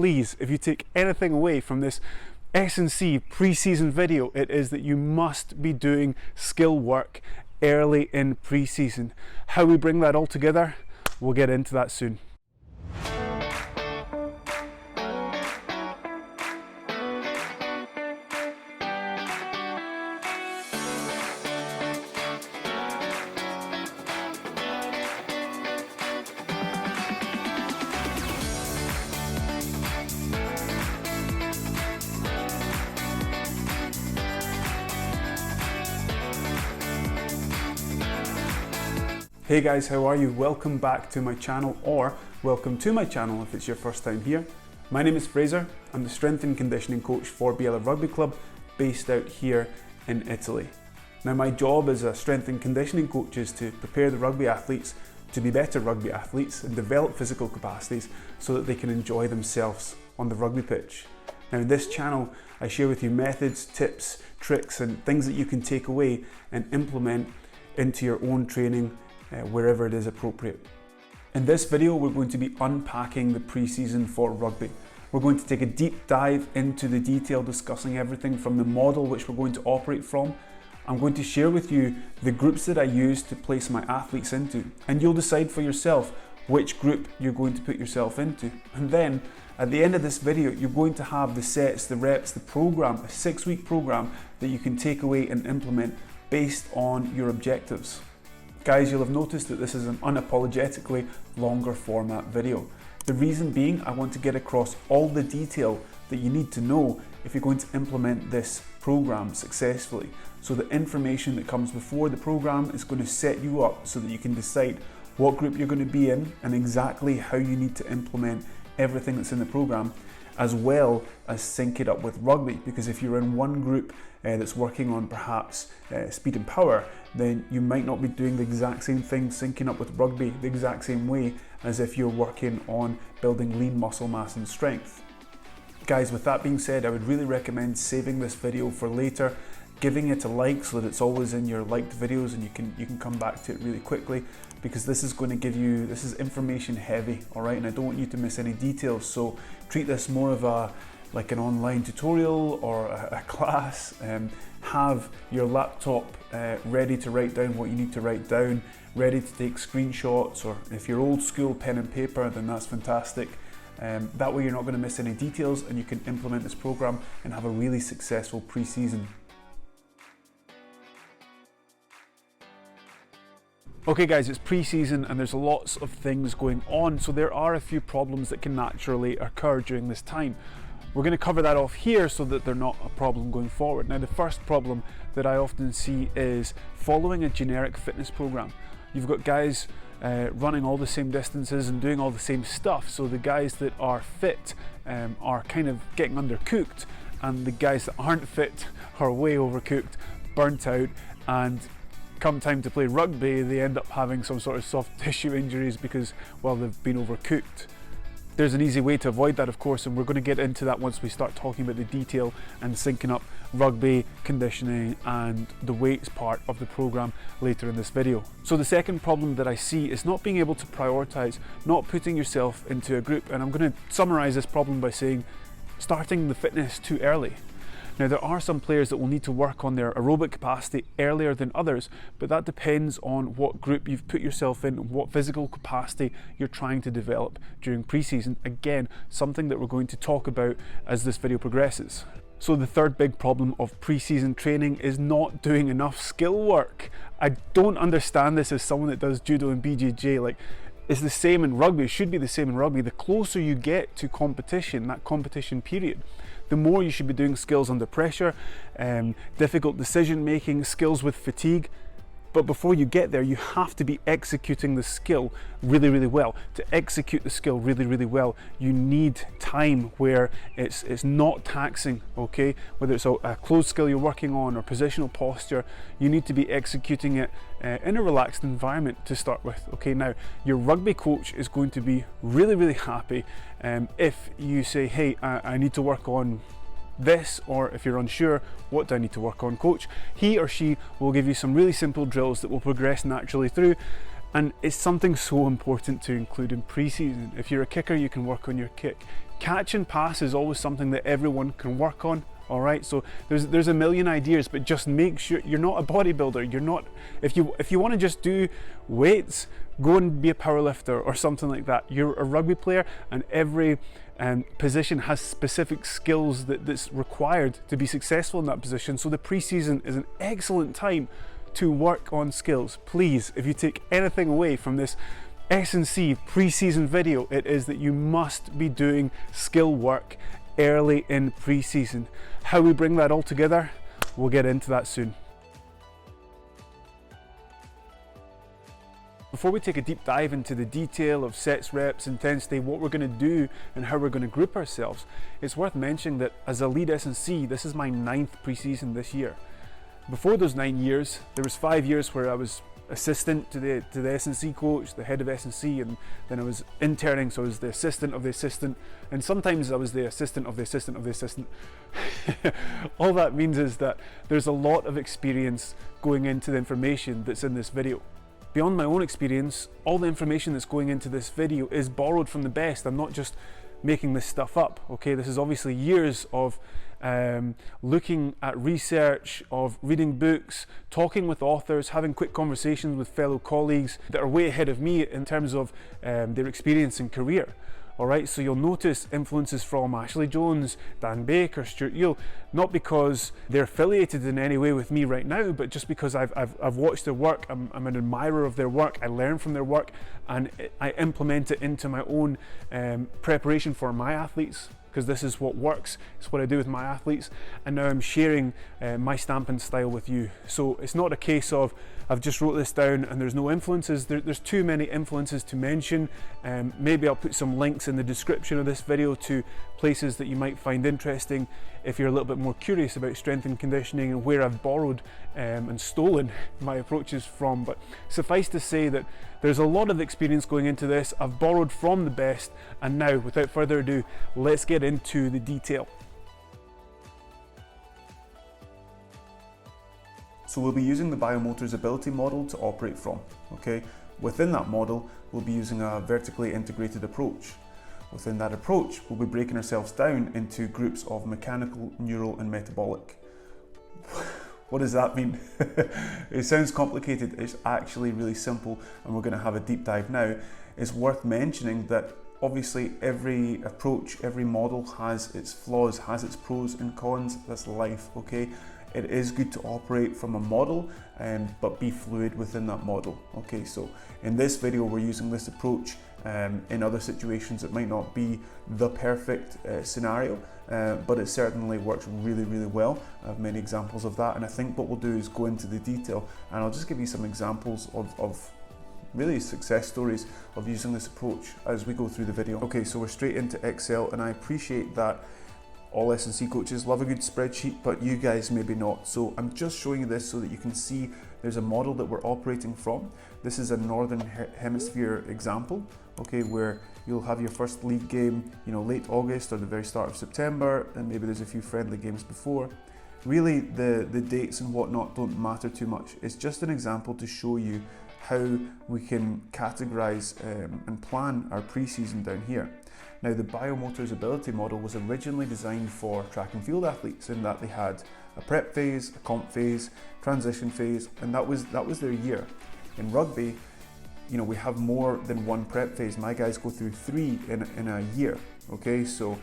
please, if you take anything away from this S&C pre-season video, it is that you must be doing skill work early in pre-season. How we bring that all together, we'll get into that soon. Hey guys, how are you? Welcome back to my channel, or welcome to my channel if it's your first time here. My name is Fraser. I'm the strength and conditioning coach for Biella Rugby Club based out here in Italy. Now my job as a strength and conditioning coach is to prepare the rugby athletes to be better rugby athletes and develop physical capacities so that they can enjoy themselves on the rugby pitch. Now in this channel I share with you methods, tips, tricks and things that you can take away and implement into your own training wherever it is appropriate. In this video, we're going to be unpacking the pre-season for rugby. We're going to take a deep dive into the detail, discussing everything from the model which we're going to operate from. I'm going to share with you the groups that I use to place my athletes into, and you'll decide for yourself which group you're going to put yourself into. And then at the end of this video, you're going to have the sets, the reps, the program, a 6-week program that you can take away and implement based on your objectives. Guys, you'll have noticed that this is an unapologetically longer format video. The reason being, I want to get across all the detail that you need to know if you're going to implement this program successfully. So the information that comes before the program is going to set you up so that you can decide what group you're going to be in and exactly how you need to implement everything that's in the program, as well as sync it up with rugby. Because if you're in one group that's working on perhaps speed and power, then you might not be doing the exact same thing syncing up with rugby the exact same way as if you're working on building lean muscle mass and strength. Guys, with that being said, I would really recommend saving this video for later, giving it a like so that it's always in your liked videos and you can come back to it really quickly, because this is going to give you, this is information heavy, all right, and I don't want you to miss any details. So treat this more of like an online tutorial or a class. Have your laptop ready to write down what you need to write down, ready to take screenshots, or if you're old school, pen and paper, then that's fantastic. That way you're not going to miss any details and you can implement this program and have a really successful pre-season. Okay guys, it's pre-season and there's lots of things going on, so there are a few problems that can naturally occur during this time. We're going to cover that off here so that they're not a problem going forward. Now the first problem that I often see is following a generic fitness program. You've got guys running all the same distances and doing all the same stuff, so the guys that are fit are kind of getting undercooked, and the guys that aren't fit are way overcooked, burnt out, and come time to play rugby they end up having some sort of soft tissue injuries because, well, they've been overcooked. There's an easy way to avoid that, of course, and we're going to get into that once we start talking about the detail and syncing up rugby, conditioning and the weights part of the program later in this video. So the second problem that I see is not being able to prioritize, not putting yourself into a group, and I'm going to summarize this problem by saying starting the fitness too early. Now there are some players that will need to work on their aerobic capacity earlier than others, but that depends on what group you've put yourself in, what physical capacity you're trying to develop during pre-season. Again, something that we're going to talk about as this video progresses. So the third big problem of pre-season training is not doing enough skill work. I don't understand this as someone that does judo and BJJ. Like, it's the same in rugby, it should be the same in rugby. The closer you get to competition, that competition period, the more you should be doing skills under pressure, difficult decision making, skills with fatigue. But before you get there, you have to be executing the skill really, really well. To execute the skill really, really well, you need time where it's not taxing, okay? Whether it's a closed skill you're working on or positional posture, you need to be executing it in a relaxed environment to start with, okay? Now, your rugby coach is going to be really, really happy if you say, hey, I need to work on this, or if you're unsure, what do I need to work on, coach? He or she will give you some really simple drills that will progress naturally through, and it's something so important to include in pre-season. If you're a kicker, you can work on your kick. Catch and pass is always something that everyone can work on. All right, so there's a million ideas, but just make sure you're not a bodybuilder. You're not, if you want to just do weights, go and be a powerlifter or something like that. You're a rugby player, and every position has specific skills that's required to be successful in that position. So the pre-season is an excellent time to work on skills. Please, if you take anything away from this S&C pre-season video, it is that you must be doing skill work early in pre-season. How we bring that all together, we'll get into that soon. Before we take a deep dive into the detail of sets, reps, intensity, what we're going to do and how we're going to group ourselves, it's worth mentioning that as a lead S&C, this is my 9th pre-season this year. Before those 9 years, there was 5 years where I was assistant to the S&C coach, the head of S&C, and then I was interning, so I was the assistant of the assistant, and sometimes I was the assistant of the assistant of the assistant. All that means is that there's a lot of experience going into the information that's in this video. Beyond my own experience, all the information that's going into this video is borrowed from the best. I'm not just making this stuff up, okay? This is obviously years of looking at research, of reading books, talking with authors, having quick conversations with fellow colleagues that are way ahead of me in terms of their experience and career. All right, so you'll notice influences from Ashley Jones, Dan Baker, Stuart Yule, not because they're affiliated in any way with me right now, but just because I've watched their work, I'm an admirer of their work, I learn from their work, and I implement it into my own preparation for my athletes, because this is what works, it's what I do with my athletes, and now I'm sharing my stamp and style with you. So it's not a case of I've just wrote this down and there's no influences. There's too many influences to mention. Maybe I'll put some links in the description of this video to places that you might find interesting if you're a little bit more curious about strength and conditioning and where I've borrowed and stolen my approaches from. But suffice to say that there's a lot of experience going into this. I've borrowed from the best, and now without further ado, let's get into the detail. So we'll be using the Biomotors Ability model to operate from, okay? Within that model, we'll be using a vertically integrated approach. Within that approach, we'll be breaking ourselves down into groups of mechanical, neural, and metabolic. What does that mean? It sounds complicated, it's actually really simple, and we're going to have a deep dive now. It's worth mentioning that obviously every approach, every model has its flaws, has its pros and cons. That's life, okay? It is good to operate from a model, but be fluid within that model. Okay, so in this video, we're using this approach. In other situations, it might not be the perfect scenario, but it certainly works really, really well. I have many examples of that, and I think what we'll do is go into the detail, and I'll just give you some examples of really success stories of using this approach as we go through the video. Okay, so we're straight into Excel, and I appreciate that all S&C coaches love a good spreadsheet, but you guys maybe not. So I'm just showing you this so that you can see there's a model that we're operating from. This is a Northern Hemisphere example, okay, where you'll have your first league game, you know, late August or the very start of September, and maybe there's a few friendly games before. Really, the dates and whatnot don't matter too much. It's just an example to show you how we can categorize and plan our pre-season down here. Now, the Biomotors Ability model was originally designed for track and field athletes in that they had a prep phase, a comp phase, transition phase, and that was their year. In rugby, you know, we have more than one prep phase. My guys go through 3 in a year. Okay, so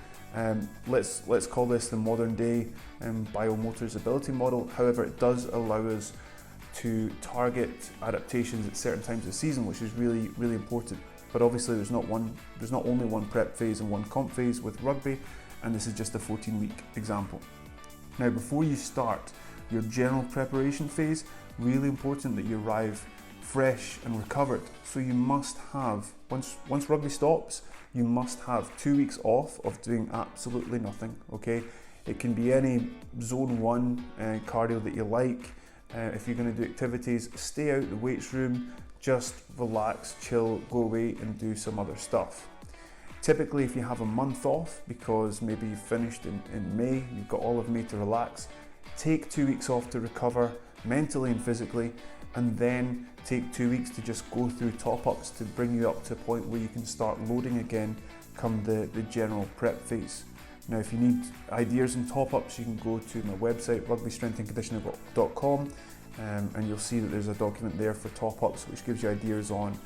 let's call this the modern day Biomotors Ability model. However, it does allow us to target adaptations at certain times of the season, which is really, really important. But obviously there's not only one prep phase and one comp phase with rugby, and this is just a 14-week example. Now, before you start your general preparation phase, really important that you arrive fresh and recovered. So you must have, once rugby stops, you must have 2 weeks off of doing absolutely nothing, okay? It can be any zone 1 cardio that you like. If you're going to do activities, stay out the weights room, just relax, chill, go away and do some other stuff. Typically, if you have a month off, because maybe you've finished in May, you've got all of May to relax, take 2 weeks off to recover mentally and physically, and then take 2 weeks to just go through top-ups to bring you up to a point where you can start loading again come the general prep phase. Now, if you need ideas and top-ups, you can go to my website, rugbystrengthandconditioning.com, and you'll see that there's a document there for top-ups, which gives you ideas on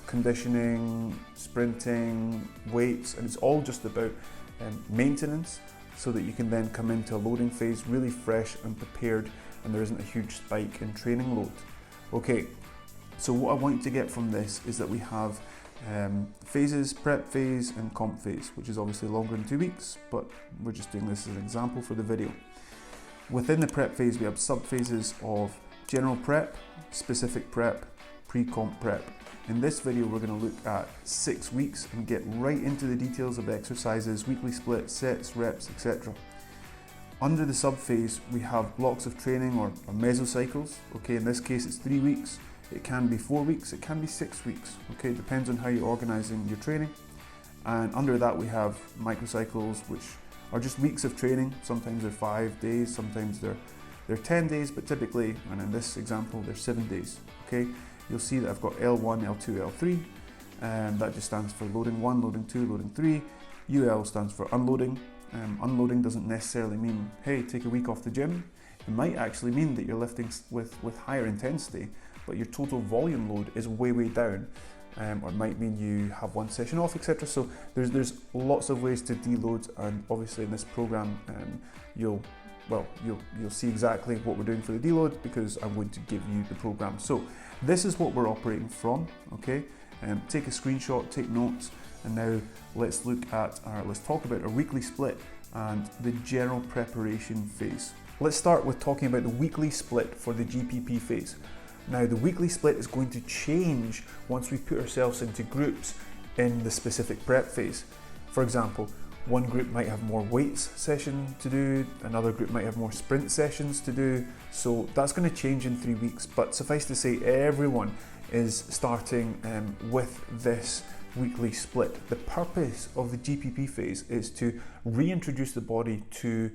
conditioning, sprinting, weights, and it's all just about maintenance, so that you can then come into a loading phase really fresh and prepared, and there isn't a huge spike in training load. Okay, so what I want you to get from this is that we have phases, prep phase and comp phase, which is obviously longer than 2 weeks, but we're just doing this as an example for the video. Within the prep phase, we have sub-phases of general prep, specific prep, pre-comp prep. In this video, we're going to look at 6 weeks and get right into the details of the exercises, weekly splits, sets, reps, etc. Under the sub-phase, we have blocks of training or mesocycles. Okay, in this case, it's 3 weeks. It can be 4 weeks, it can be 6 weeks. Okay, depends on how you're organising your training. And under that, we have microcycles, which are just weeks of training. Sometimes they're 5 days, sometimes they're 10 days, but typically, and in this example, they're 7 days. Okay, you'll see that I've got L1, L2, L3, and that just stands for loading 1, loading 2, loading 3. UL stands for unloading. Unloading doesn't necessarily mean, hey, take a week off the gym. It might actually mean that you're lifting with higher intensity, but your total volume load is way down, or it might mean you have 1 session off, etc. So there's lots of ways to deload, and obviously in this program you'll see exactly what we're doing for the deload, because I'm going to give you the program. So this is what we're operating from. Okay, take a screenshot, take notes, and now let's talk about our weekly split and the general preparation phase. Let's start with talking about the weekly split for the GPP phase. Now, the weekly split is going to change once we put ourselves into groups in the specific prep phase. For example, one group might have more weights session to do, another group might have more sprint sessions to do, so that's going to change in 3 weeks. But suffice to say, everyone is starting with this weekly split. The purpose of the GPP phase is to reintroduce the body to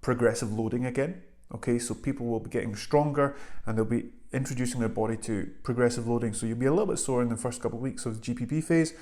progressive loading again. Okay, so people will be getting stronger and they'll be introducing their body to progressive loading. So you'll be a little bit sore in the first couple of weeks of the GPP phase,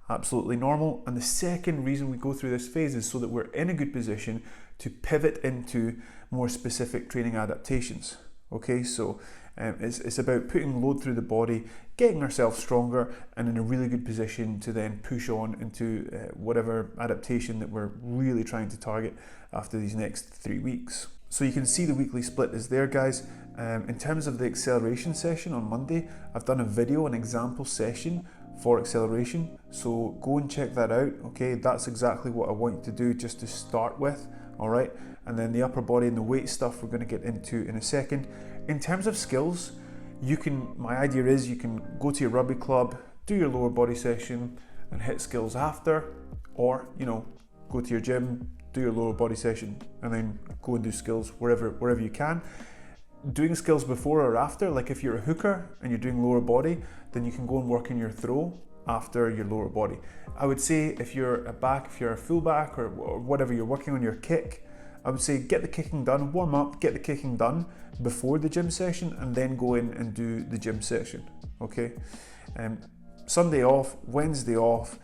absolutely normal. And the second reason we go through this phase is so that we're in a good position to pivot into more specific training adaptations. Okay, so it's about putting load through the body, getting ourselves stronger, and in a really good position to then push on into whatever adaptation that we're really trying to target after these next 3 weeks. So you can see the weekly split is there, guys. In terms of the acceleration session on Monday, I've done a video, an example session for acceleration. So go and check that out. Okay, that's exactly what I want you to do just to start with. All right, and then the upper body and the weight stuff we're going to get into in a second. In terms of skills, my idea is you can go to your rugby club, do your lower body session and hit skills after, or go to your gym, do your lower body session, and then go and do skills wherever you can. Doing skills before or after, like if you're a hooker and you're doing lower body, then you can go and work on your throw after your lower body. I would say if you're a back, if you're a full back or whatever, you're working on your kick, I would say get the kicking done, warm up, get the kicking done before the gym session, and then go in and do the gym session. Okay, Sunday off, Wednesday off,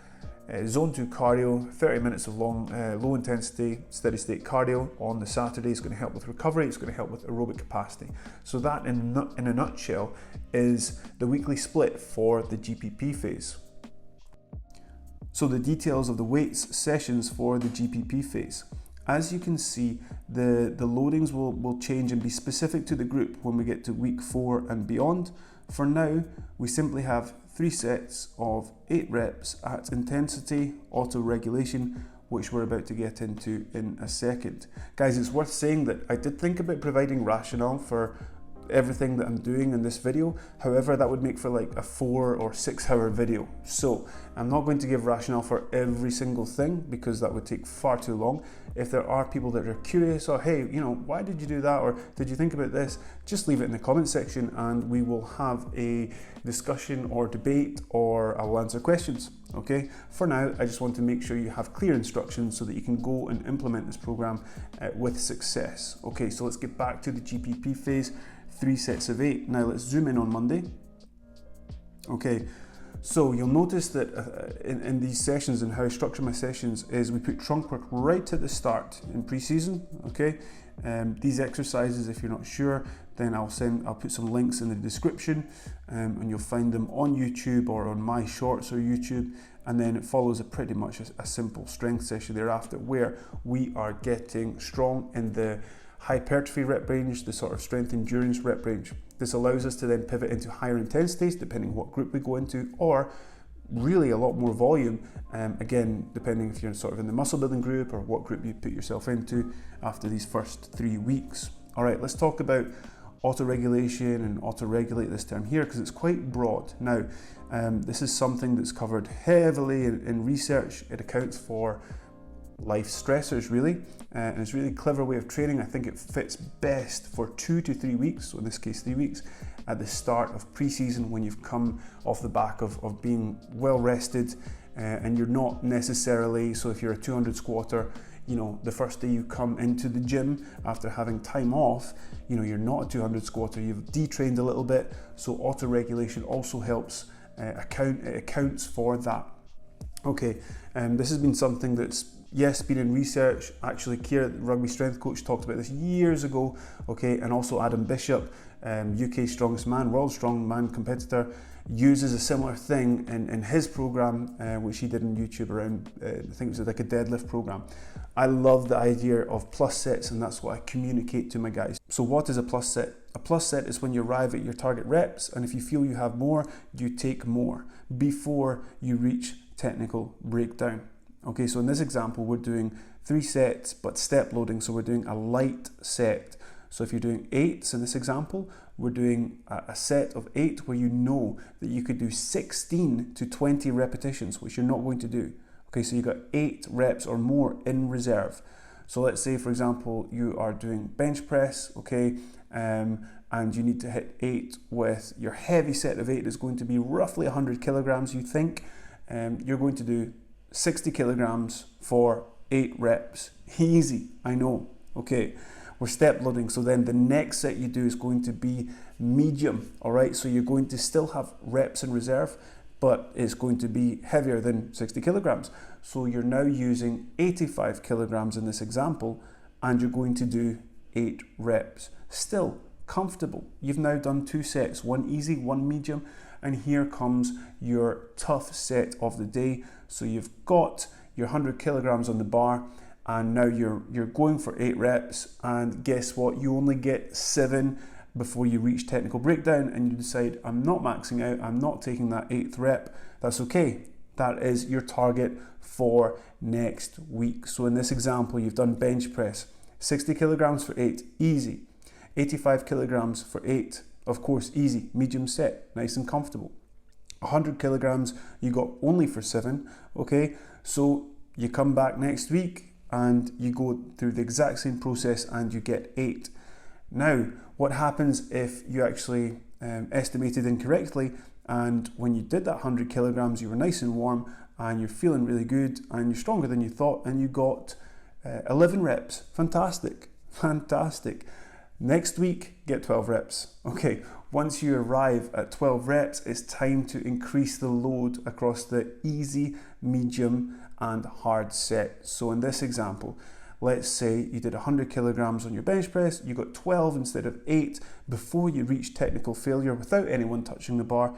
zone 2 cardio, 30 minutes of long, low intensity, steady state cardio on the Saturday is going to help with recovery, it's going to help with aerobic capacity. So that in a nutshell is the weekly split for the GPP phase. So the details of the weights sessions for the GPP phase. As you can see, the loadings will change and be specific to the group when we get to week 4 and beyond. For now, we simply have 3 sets of 8 reps at intensity, auto-regulation, which we're about to get into in a second. Guys, it's worth saying that I did think about providing rationale for everything that I'm doing in this video. However, that would make for like a 4 or 6 hour video. So I'm not going to give rationale for every single thing because that would take far too long. If there are people that are curious, or hey, why did you do that? Or did you think about this? Just leave it in the comment section and we will have a discussion or debate, or I will answer questions. Okay, for now, I just want to make sure you have clear instructions so that you can go and implement this program with success. Okay, so let's get back to the GPP phase. 3 sets of 8. Now let's zoom in on Monday. Okay, So you'll notice that in these sessions, and how I structure my sessions is we put trunk work right at the start in pre-season, okay? These exercises, if you're not sure, then I'll put some links in the description, and you'll find them on YouTube or on my shorts or YouTube, and then it follows pretty much a simple strength session thereafter, where we are getting strong in the hypertrophy rep range, the sort of strength endurance rep range. This allows us to then pivot into higher intensities depending what group we go into, or really a lot more volume, again depending if you're sort of in the muscle building group or what group you put yourself into after these first 3 weeks. All right, let's talk about auto-regulation and auto-regulate this term here, because it's quite broad. Now, this is something that's covered heavily in research. It accounts for life stressors really, and it's a really clever way of training. I think it fits best for 2 to 3 weeks, so in this case 3 weeks, at the start of pre-season, when you've come off the back of being well rested, and you're not necessarily, so if you're a 200 squatter, you know, the first day you come into the gym after having time off, you know, you're not a 200 squatter, you've detrained a little bit, so auto-regulation also helps accounts for that. Okay, this has been something that's, yes, been in research. Actually, Keir, the rugby strength coach, talked about this years ago, okay, and also Adam Bishop, UK strongest man, world strongman competitor, uses a similar thing in his program, which he did on YouTube around, I think it was like a deadlift program. I love the idea of plus sets, and that's what I communicate to my guys. So what is a plus set? A plus set is when you arrive at your target reps, and if you feel you have more, you take more before you reach technical breakdown. Okay, so in this example, we're doing 3 sets, but step loading, so we're doing a light set. So if you're doing 8s in this example, we're doing a set of 8 where you know that you could do 16 to 20 repetitions, which you're not going to do. Okay, so you've got 8 reps or more in reserve. So let's say, for example, you are doing bench press, okay, and you need to hit 8 with your heavy set of 8 is going to be roughly 100 kilograms, you think. You're going to do 60 kilograms for 8 reps. Easy, I know. Okay, we're step loading. So then the next set you do is going to be medium. All right, so you're going to still have reps in reserve, but it's going to be heavier than 60 kilograms. So you're now using 85 kilograms in this example, and you're going to do 8 reps. Still comfortable. You've now done 2 sets, one easy, one medium, and here comes your tough set of the day. So you've got your 100 kilograms on the bar, and now you're going for 8 reps, and guess what? You only get 7 before you reach technical breakdown, and you decide, I'm not maxing out, I'm not taking that 8th rep. That's okay. That is your target for next week. So in this example, you've done bench press, 60 kilograms for 8, easy. 85 kilograms for 8, of course, easy, medium set, nice and comfortable. 100 kilograms you got only for 7, okay? So you come back next week and you go through the exact same process and you get 8. Now, what happens if you actually estimated incorrectly, and when you did that 100 kilograms, you were nice and warm and you're feeling really good and you're stronger than you thought, and you got 11 reps? Fantastic, fantastic. Next week, get 12 reps. Okay, once you arrive at 12 reps, it's time to increase the load across the easy, medium, and hard set. So in this example, let's say you did 100 kilograms on your bench press, you got 12 instead of 8 before you reach technical failure without anyone touching the bar.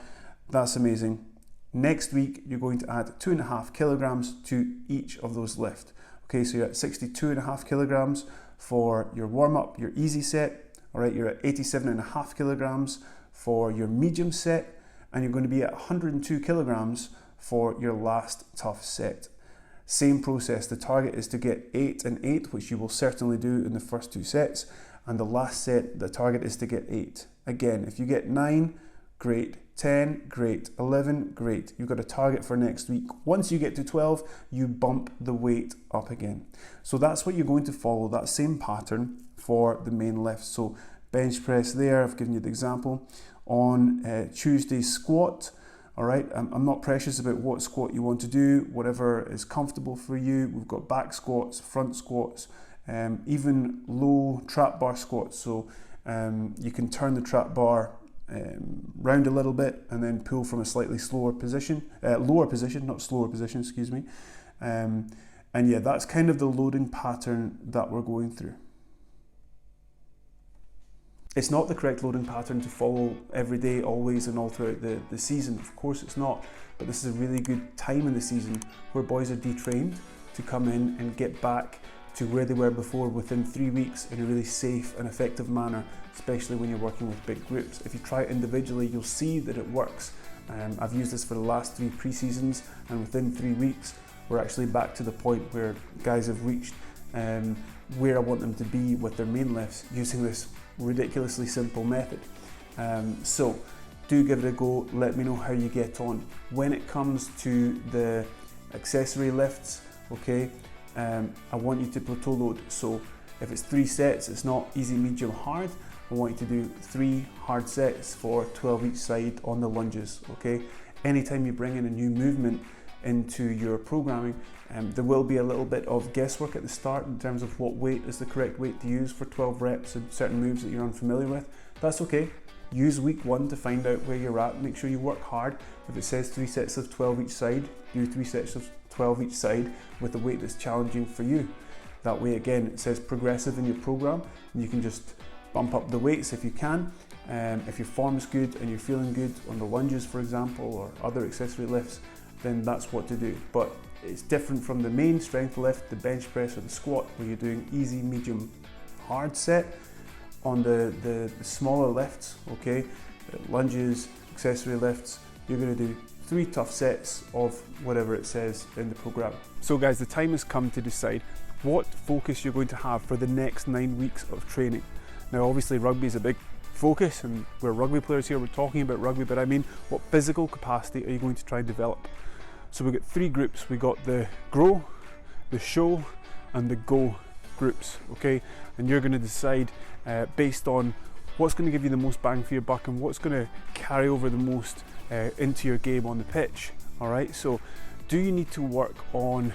That's amazing. Next week, you're going to add 2.5 kilograms to each of those lifts. Okay, so you're at 62.5 kilograms for your warm-up, your easy set. All right, you're at 87.5 kilograms for your medium set, and you're going to be at 102 kilograms for your last tough set. Same process. The target is to get 8 and 8, which you will certainly do in the first 2 sets, and the last set, the target is to get 8. Again, if you get 9, great. 10, great. 11, great. You've got a target for next week. Once you get to 12, you bump the weight up again. So that's what you're going to follow, that same pattern for the main lift. So bench press there, I've given you the example. On Tuesday's squat, all right, I'm not precious about what squat you want to do, whatever is comfortable for you. We've got back squats, front squats, even low trap bar squats. So you can turn the trap bar round a little bit and then pull from a slightly lower position, not slower position, excuse me. And yeah, that's kind of the loading pattern that we're going through. It's not the correct loading pattern to follow every day, always, and all throughout the season. Of course it's not, but this is a really good time in the season where boys are detrained to come in and get back to where they were before within 3 weeks in a really safe and effective manner, especially when you're working with big groups. If you try it individually, you'll see that it works. I've used this for the last 3 pre-seasons, and within 3 weeks, we're actually back to the point where guys have reached where I want them to be with their main lifts using this ridiculously simple method. So do give it a go, let me know how you get on. When it comes to the accessory lifts, okay, I want you to plateau load. So if it's 3 sets, it's not easy, medium, hard. I want you to do 3 hard sets for 12 each side on the lunges, okay? Anytime you bring in a new movement into your programming, there will be a little bit of guesswork at the start in terms of what weight is the correct weight to use for 12 reps and certain moves that you're unfamiliar with. That's okay. Use week 1 to find out where you're at. Make sure you work hard. If it says 3 sets of 12 each side, do 3 sets of 12 each side with a weight that's challenging for you. That way, again, it says progressive in your program, and you can just bump up the weights if you can. If your form's good and you're feeling good on the lunges, for example, or other accessory lifts, then that's what to do. But it's different from the main strength lift, the bench press or the squat, where you're doing easy, medium, hard set. On the smaller lifts, okay, lunges, accessory lifts, you're going to do 3 tough sets of whatever it says in the program. So guys, the time has come to decide what focus you're going to have for the next 9 weeks of training. Now obviously rugby is a big focus, and we're rugby players here, we're talking about rugby, but I mean, what physical capacity are you going to try and develop? So we've got 3 groups. We got the grow, the show, and the go groups, okay? And you're going to decide based on what's going to give you the most bang for your buck and what's going to carry over the most into your game on the pitch, all right? So do you need to work on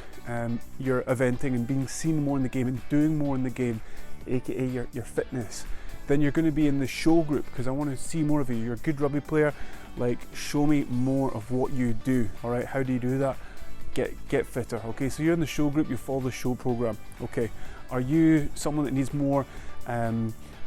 your eventing and being seen more in the game and doing more in the game, aka your fitness? Then you're going to be in the show group, because I want to see more of you. You're a good rugby player, like show me more of what you do, all right? How do you do that? Get fitter, okay? So you're in the show group, you follow the show program, okay? Are you someone that needs more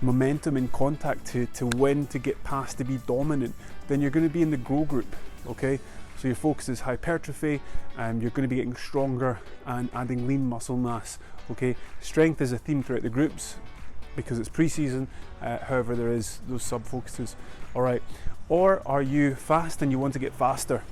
momentum in contact to win, to get past, to be dominant? Then you're going to be in the grow group, okay? So your focus is hypertrophy, and you're going to be getting stronger and adding lean muscle mass, okay? Strength is a theme throughout the groups because it's pre-season, however there is those sub-focuses, all right? Or are you fast and you want to get faster?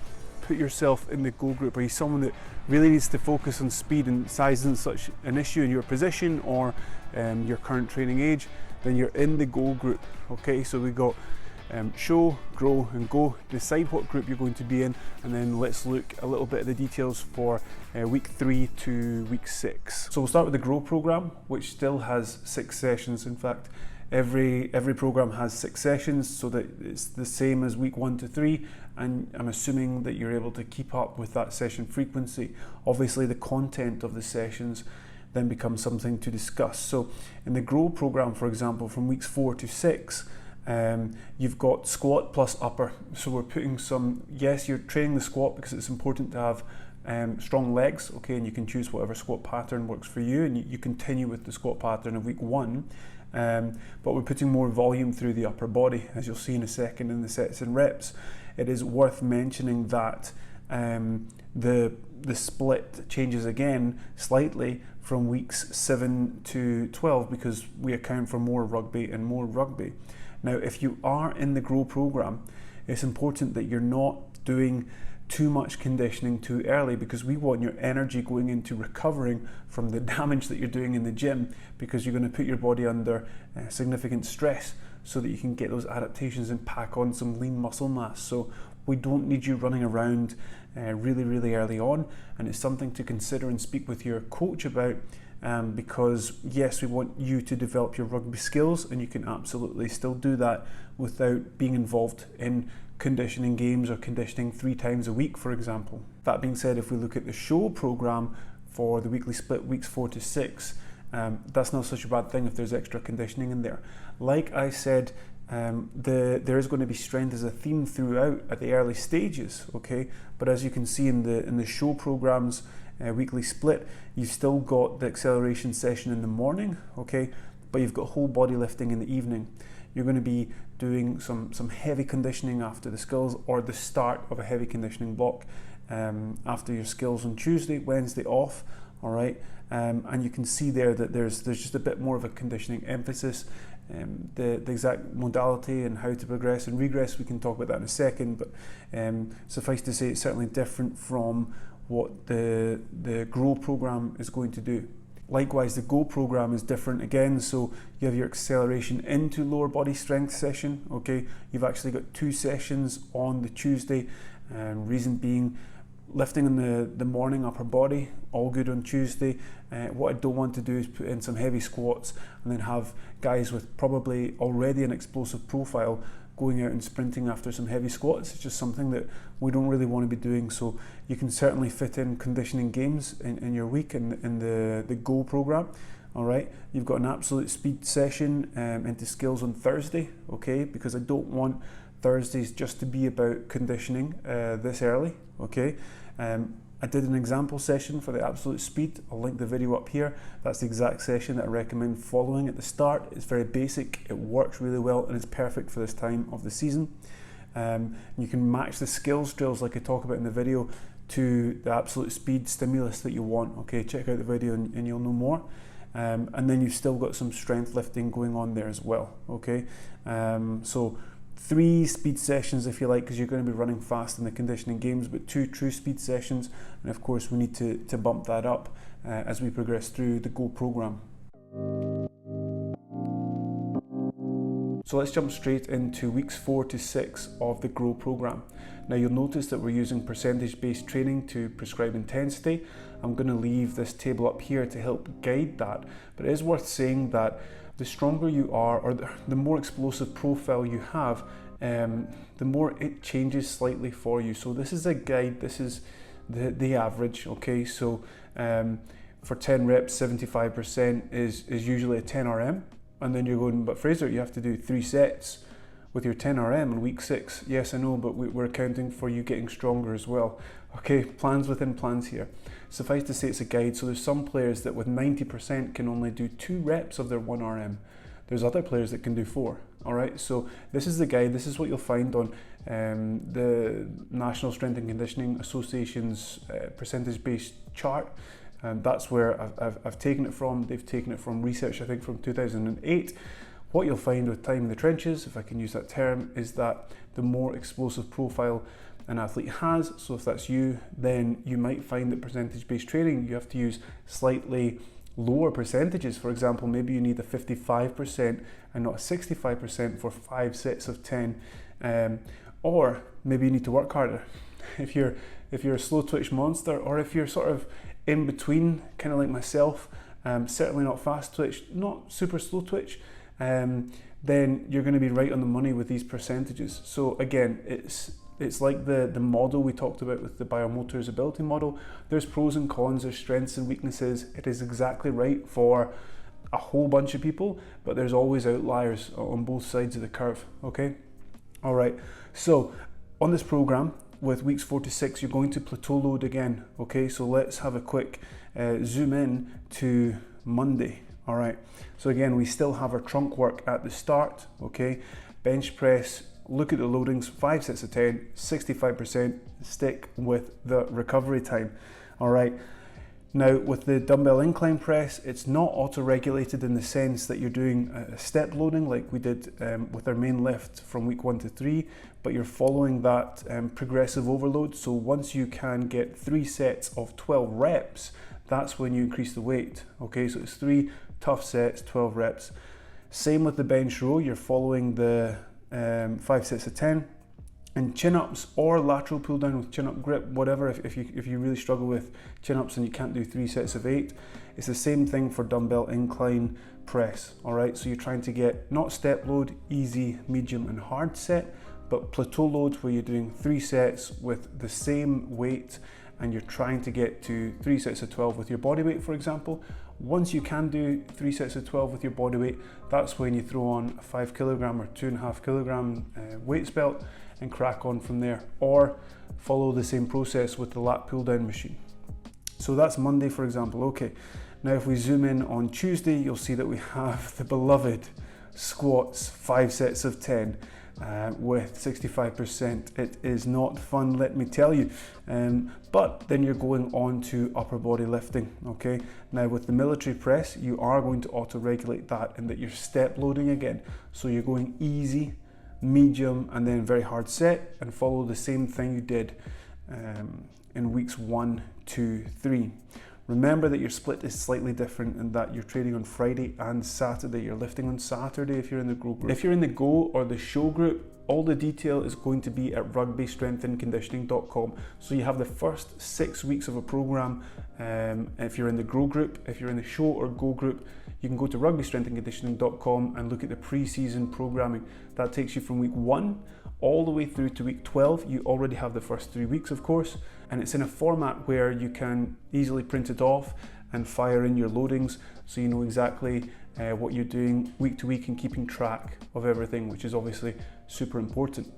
Put yourself in the go group. Are you someone that really needs to focus on speed and size isn't such an issue in your position or your current training age? Then you're in the go group, okay? So we got show, grow and go. Decide what group you're going to be in, and then let's look a little bit at the details for week 3 to week 6. So we'll start with the grow program, which still has 6 sessions. In fact, every program has 6 sessions, so that it's the same as week 1 to 3, and I'm assuming that you're able to keep up with that session frequency. Obviously the content of the sessions then becomes something to discuss. So in the grow program, for example, from weeks 4 to 6, you've got squat plus upper. So we're putting some, yes, you're training the squat because it's important to have strong legs, okay, and you can choose whatever squat pattern works for you, and you continue with the squat pattern of week 1. But we're putting more volume through the upper body, as you'll see in a second in the sets and reps. It is worth mentioning that the split changes again slightly from weeks 7 to 12 because we account for more rugby and more rugby. Now, if you are in the grow program, it's important that you're not doing too much conditioning too early, because we want your energy going into recovering from the damage that you're doing in the gym, because you're going to put your body under significant stress so that you can get those adaptations and pack on some lean muscle mass. So we don't need you running around really early on, and it's something to consider and speak with your coach about, because yes, we want you to develop your rugby skills, and you can absolutely still do that without being involved in conditioning games or conditioning 3 times a week, for example. That being said, if we look at the show program for the weekly split, weeks 4 to 6, that's not such a bad thing if there's extra conditioning in there. Like I said there is going to be strength as a theme throughout at the early stages, okay? But as you can see in the show programs, weekly split, you've still got the acceleration session in the morning, okay? But you've got whole body lifting in the evening. You're going to be doing some heavy conditioning after the skills, or the start of a heavy conditioning block after your skills on Tuesday, Wednesday off, all right? And you can see there that there's just a bit more of a conditioning emphasis. The exact modality and how to progress and regress, we can talk about that in a second, but suffice to say it's certainly different from what the Grow program is going to do. Likewise, the Go program is different again, so you have your acceleration into lower body strength session, okay? You've actually got 2 sessions on the Tuesday, reason being lifting in the morning upper body, all good on Tuesday. What I don't want to do is put in some heavy squats and then have guys with probably already an explosive profile going out and sprinting after some heavy squats. It's just something that we don't really want to be doing. So you can certainly fit in conditioning games in your week in the Go program. All right, you've got an absolute speed session into skills on Thursday, okay? Because I don't want Thursdays just to be about conditioning this early, okay? I did an example session for the absolute speed. I'll link the video up here. That's the exact session that I recommend following at the start. It's very basic, it works really well, and it's perfect for this time of the season. You can match the skills drills like I talk about in the video to the absolute speed stimulus that you want. Okay, check out the video and you'll know more. And then you've still got some strength lifting going on there as well. Okay, so 3 speed sessions if you like, because you're going to be running fast in the conditioning games, but 2 true speed sessions, and of course we need to bump that up as we progress through the Go program. So let's jump straight into weeks 4 to 6 of the Grow program. Now you'll notice that we're using percentage-based training to prescribe intensity. I'm going to leave this table up here to help guide that, but it is worth saying that the stronger you are, or the more explosive profile you have, the more it changes slightly for you. So this is a guide, this is the average, okay? So for 10 reps, 75% is usually a 10 RM. And then you're going, but Fraser, you have to do 3 sets with your 10 RM in week 6. Yes, I know, but we're accounting for you getting stronger as well. Okay, plans within plans here. Suffice to say it's a guide, so there's some players that with 90% can only do 2 reps of their 1 RM. There's other players that can do 4, all right? So this is the guide, this is what you'll find on the National Strength and Conditioning Association's percentage-based chart. That's where I've taken it from. They've taken it from research, I think, from 2008. What you'll find with time in the trenches, if I can use that term, is that the more explosive profile an athlete has, so if that's you, then you might find that percentage-based training, you have to use slightly lower percentages. For example, maybe you need a 55% and not a 65% for 5 sets of 10, or maybe you need to work harder. If you're a slow twitch monster, or if you're sort of in between, kind of like myself, certainly not fast twitch, not super slow twitch, then you're going to be right on the money with these percentages. So again, it's like the model we talked about with the biomotors ability model. There's pros and cons, there's strengths and weaknesses. It is exactly right for a whole bunch of people, but there's always outliers on both sides of the curve, okay? All right, so on this program, with weeks 4 to 6, you're going to plateau load again, okay? So let's have a quick zoom in to Monday, all right? So again, we still have our trunk work at the start, okay? Bench press, look at the loadings, 5 sets of 10, 65%, stick with the recovery time, all right? Now, with the dumbbell incline press, it's not auto-regulated in the sense that you're doing a step loading like we did with our main lift from week 1 to 3, but you're following that progressive overload. So once you can get 3 sets of 12 reps, that's when you increase the weight. Okay, so it's 3 tough sets, 12 reps. Same with the bench row, you're following the 5 sets of 10. And chin-ups or lateral pull down with chin-up grip, whatever, if you really struggle with chin-ups and you can't do 3 sets of 8, it's the same thing for dumbbell incline press, all right? So you're trying to get not step load, easy, medium and hard set, but plateau load where you're doing 3 sets with the same weight and you're trying to get to 3 sets of 12 with your body weight, for example, Once you can do 3 sets of 12 with your body weight, that's when you throw on a 5 kilogram or 2.5 kilogram weights belt and crack on from there, or follow the same process with the lat pull down machine. So that's Monday, for example. Okay, now if we zoom in on Tuesday, you'll see that we have the beloved squats, 5 sets of 10 with 65%. It is not fun, let me tell you. But then you're going on to upper body lifting, okay? Now with the military press, you are going to auto-regulate that in that you're step loading again. So you're going easy, medium, and then very hard set, and follow the same thing you did in weeks 1, 2, 3. Remember that your split is slightly different in that you're training on Friday and Saturday. You're lifting on Saturday if you're in the Go group. If you're in the Go or the Show group, all the detail is going to be at rugbystrengthandconditioning.com. So you have the first 6 weeks of a program. If you're in the Grow group, if you're in the Show or Go group, you can go to rugbystrengthandconditioning.com and look at the pre-season programming. That takes you from week 1 all the way through to week 12. You already have the first 3 weeks, of course, and it's in a format where you can easily print it off and fire in your loadings so you know exactly what you're doing week to week and keeping track of everything, which is obviously super important.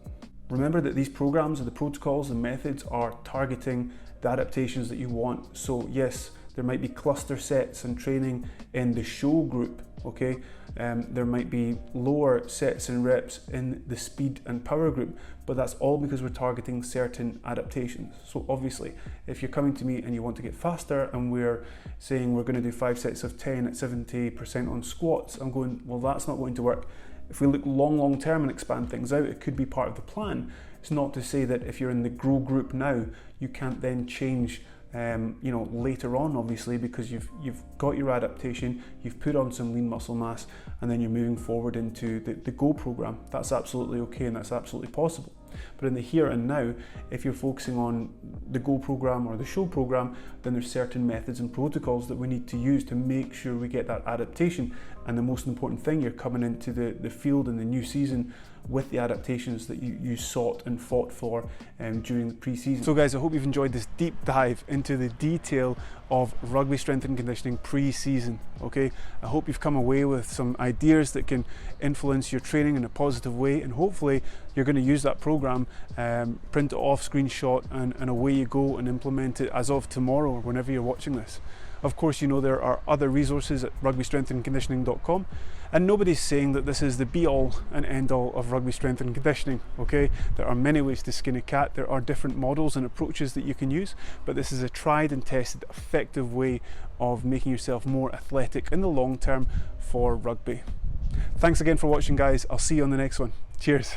Remember that these programs and the protocols and methods are targeting the adaptations that you want. So yes, there might be cluster sets and training in the Show group, okay? There might be lower sets and reps in the speed and power group, but that's all because we're targeting certain adaptations. So obviously, if you're coming to me and you want to get faster and we're saying we're going to do 5 sets of 10 at 70% on squats, I'm going, well, that's not going to work. If we look long term and expand things out, it could be part of the plan. It's not to say that if you're in the Grow group now, you can't then change later on, obviously, because you've got your adaptation, you've put on some lean muscle mass, and then you're moving forward into the Go program. That's absolutely okay and that's absolutely possible. But in the here and now, if you're focusing on the Go program or the Show program, then there's certain methods and protocols that we need to use to make sure we get that adaptation. And the most important thing, you're coming into the field in the new season with the adaptations that you sought and fought for during the pre-season. So guys, I hope you've enjoyed this deep dive into the detail of rugby strength and conditioning pre-season, okay? I hope you've come away with some ideas that can influence your training in a positive way, and hopefully you're going to use that program, print it off, screenshot, and away you go and implement it as of tomorrow or whenever you're watching this. Of course, you know there are other resources at rugbystrengthandconditioning.com, and nobody's saying that this is the be-all and end-all of rugby strength and conditioning, okay? There are many ways to skin a cat, there are different models and approaches that you can use, but this is a tried and tested, effective way of making yourself more athletic in the long term for rugby. Thanks again for watching, guys. I'll see you on the next one. Cheers.